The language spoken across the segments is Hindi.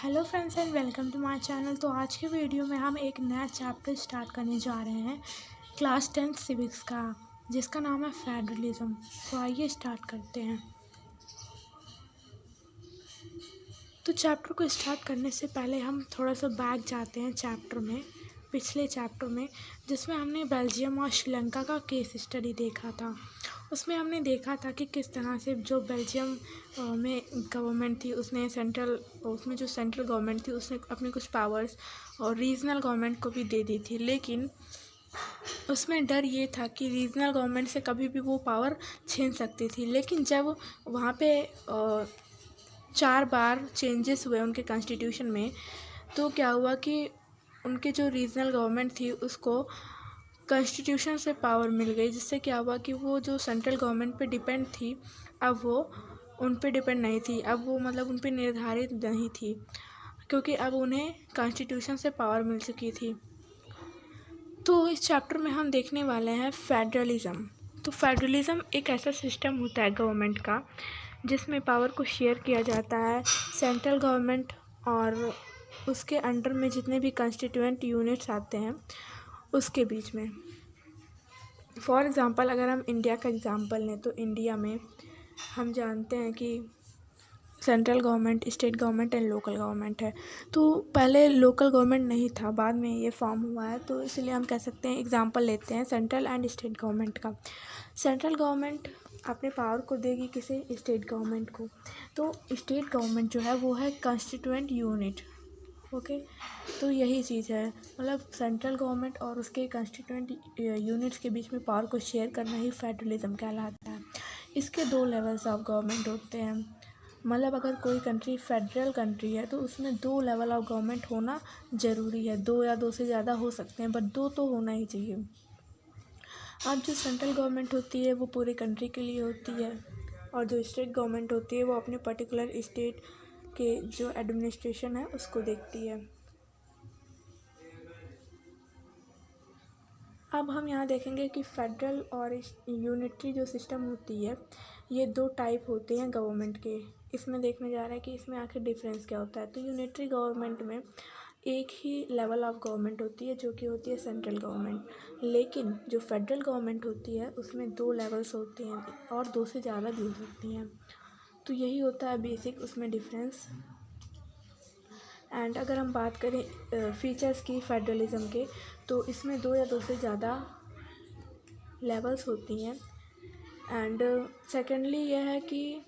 Hello friends and welcome to my channel. तो आज के वीडियो में हम एक नया चैप्टर स्टार्ट करने जा रहे हैं क्लास 10 सिविक्स का, जिसका नाम है फेडरलिज्म। तो आइए स्टार्ट करते हैं। तो चैप्टर को स्टार्ट करने से पहले हम थोड़ा सा बैक जाते हैं चैप्टर में, पिछले चैप्टर में, जिसमें हमने बेल्जियम और श्रीलंका का केस स्टडी देखा था। उसमें हमने देखा था कि किस तरह से जो बेल्जियम में गवर्नमेंट थी उसने उसमें जो सेंट्रल गवर्नमेंट थी उसने अपनी कुछ पावर्स और रीजनल गवर्नमेंट को भी दे दी थी, लेकिन उसमें डर ये था कि रीजनल गवर्नमेंट से कभी भी वो पावर छीन सकती थी। लेकिन जब वहाँ पे 4 बार चेंजेस हुए उनके कॉन्स्टिट्यूशन में, तो क्या हुआ कि उनके जो रीजनल गवर्नमेंट थी उसको कॉन्स्टिट्यूशन से पावर मिल गई, जिससे क्या हुआ कि वो जो सेंट्रल गवर्नमेंट पे डिपेंड थी अब वो उन पे डिपेंड नहीं थी। अब वो मतलब उन पे निर्धारित नहीं थी, क्योंकि अब उन्हें कॉन्स्टिट्यूशन से पावर मिल चुकी थी। तो इस चैप्टर में हम देखने वाले हैं फेडरलिज्म। तो फेडरलिज्म एक ऐसा सिस्टम होता है गवर्नमेंट का जिसमें पावर को शेयर किया जाता है सेंट्रल गवर्नमेंट और उसके अंडर में जितने भी कंस्टिट्यूएंट यूनिट्स आते हैं उसके बीच में। फॉर एग्ज़ाम्पल अगर हम इंडिया का एग्ज़ाम्पल लें तो इंडिया में हम जानते हैं कि central government, state government and local government है। तो पहले लोकल गवर्नमेंट नहीं था, बाद में ये फॉर्म हुआ है। तो इसलिए हम कह सकते हैं, एग्ज़ाम्पल लेते हैं सेंट्रल एंड स्टेट गवर्नमेंट का। सेंट्रल गवर्नमेंट अपने पावर को देगी किसे? स्टेट गवर्नमेंट को। तो स्टेट गवर्नमेंट जो है वो है कंस्टिट्यूएंट यूनिट। ओके, तो यही चीज़ है, मतलब सेंट्रल गवर्नमेंट और उसके कंस्टिट्यूएंट यूनिट्स के बीच में पावर को शेयर करना ही फेडरलिज्म कहलाता है। इसके 2 लेवल्स ऑफ गवर्नमेंट होते हैं। मतलब अगर कोई कंट्री फेडरल कंट्री है तो उसमें 2 लेवल ऑफ गवर्नमेंट होना ज़रूरी है। 2 या 2 से ज़्यादा हो सकते हैं, बट 2 तो होना ही चाहिए। अब जो सेंट्रल गवर्नमेंट होती है वो पूरे कंट्री के लिए होती है, और जो स्टेट गवर्नमेंट होती है वो अपने पर्टिकुलर स्टेट के जो एडमिनिस्ट्रेशन है उसको देखती है। अब हम यहाँ देखेंगे कि फेडरल और यूनिटरी जो सिस्टम होती है ये 2 टाइप होते हैं गवर्नमेंट के। इसमें देखने जा रहे हैं कि इसमें आखिर डिफरेंस क्या होता है। तो यूनिटरी गवर्नमेंट में एक ही लेवल ऑफ गवर्नमेंट होती है जो कि होती है सेंट्रल गवर्नमेंट, लेकिन जो फेडरल गवर्नमेंट होती है उसमें 2 लेवल्स होते हैं और 2 से ज़्यादा भी हो सकती हैं। तो यही होता है बेसिक उसमें डिफरेंस। एंड अगर हम बात करें फीचर्स की फेडरलिज्म के, तो इसमें 2 या 2 से ज़्यादा लेवल्स होती हैं। एंड सेकेंडली यह है कि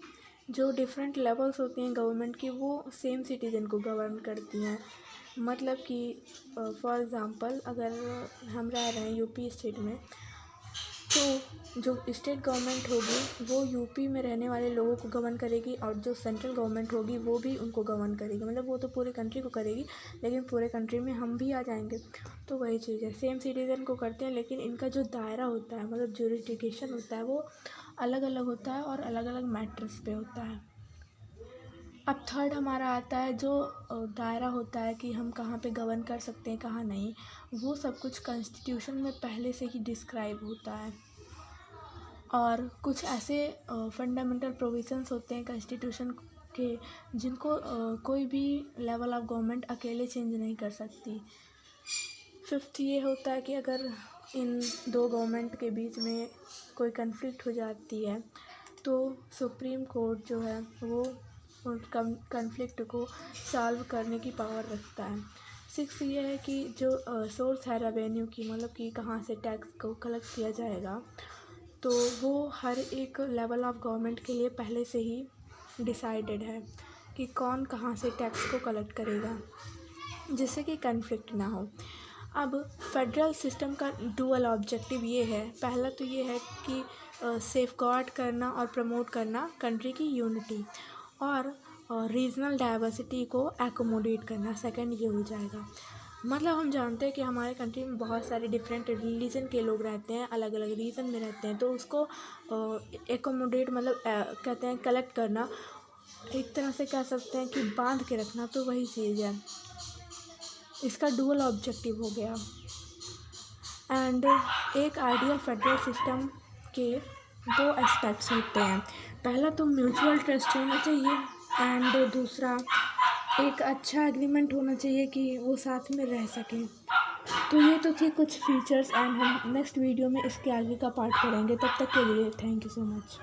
जो डिफरेंट लेवल्स होती हैं गवर्नमेंट की वो सेम सिटीज़न को गवर्न करती हैं। मतलब कि फॉर एग्ज़ाम्पल अगर हम रह रहे हैं यूपी स्टेट में, तो जो स्टेट गवर्नमेंट होगी वो यूपी में रहने वाले लोगों को गवर्न करेगी, और जो सेंट्रल गवर्नमेंट होगी वो भी उनको गवर्न करेगी। मतलब वो तो पूरे कंट्री को करेगी, लेकिन पूरे कंट्री में हम भी आ जाएंगे। तो वही चीज़ है, सेम सिटीज़न को करते हैं, लेकिन इनका जो दायरा होता है, मतलब ज्यूरिसडिक्शन होता है, वो अलग अलग होता है और अलग अलग मैटर्स पे होता है। अब थर्ड हमारा आता है जो दायरा होता है कि हम कहाँ पे गवर्न कर सकते हैं, कहाँ नहीं। वो सब कुछ कॉन्स्टिट्यूशन में पहले से ही डिस्क्राइब होता है, और कुछ ऐसे फंडामेंटल प्रोविजंस होते हैं कॉन्स्टिट्यूशन के जिनको कोई भी लेवल ऑफ गवर्नमेंट अकेले चेंज नहीं कर सकती। फिफ्थ ये होता है कि अगर इन 2 गवर्नमेंट के बीच में कोई कन्फ्लिक्ट हो जाती है तो सुप्रीम कोर्ट जो है वो उन कन्फ्लिक्ट को सॉल्व करने की पावर रखता है। 6 ये है कि जो सोर्स है रेवेन्यू की, मतलब कि कहाँ से टैक्स को कलेक्ट किया जाएगा, तो वो हर एक लेवल ऑफ गवर्नमेंट के लिए पहले से ही डिसाइडेड है कि कौन कहाँ से टैक्स को कलेक्ट करेगा, जिससे कि कन्फ्लिक्ट ना हो। अब फेडरल सिस्टम का डुअल ऑब्जेक्टिव ये है, पहला तो ये है कि सेफगार्ड करना और प्रमोट करना कंट्री की यूनिटी और रीजनल डाइवर्सिटी को एकोमोडेट करना, सेकंड ये हो जाएगा। मतलब हम जानते हैं कि हमारे कंट्री में बहुत सारे डिफरेंट रिलीजन के लोग रहते हैं, अलग अलग रीजन में रहते हैं, तो उसको एकोमोडेट मतलब कहते हैं कलेक्ट करना, एक तरह से कह सकते हैं कि बांध के रखना। तो वही चीज़ है, इसका डुअल ऑब्जेक्टिव हो गया। एंड एक आइडियल फेडरल सिस्टम के 2 एस्पेक्ट्स होते हैं। पहला तो म्यूचुअल ट्रस्ट होना चाहिए, एंड दूसरा एक अच्छा एग्रीमेंट होना चाहिए कि वो साथ में रह सकें। तो ये तो थी कुछ फीचर्स, एंड हम नेक्स्ट वीडियो में इसके आगे का पार्ट करेंगे। तब तक के लिए थैंक यू सो मच।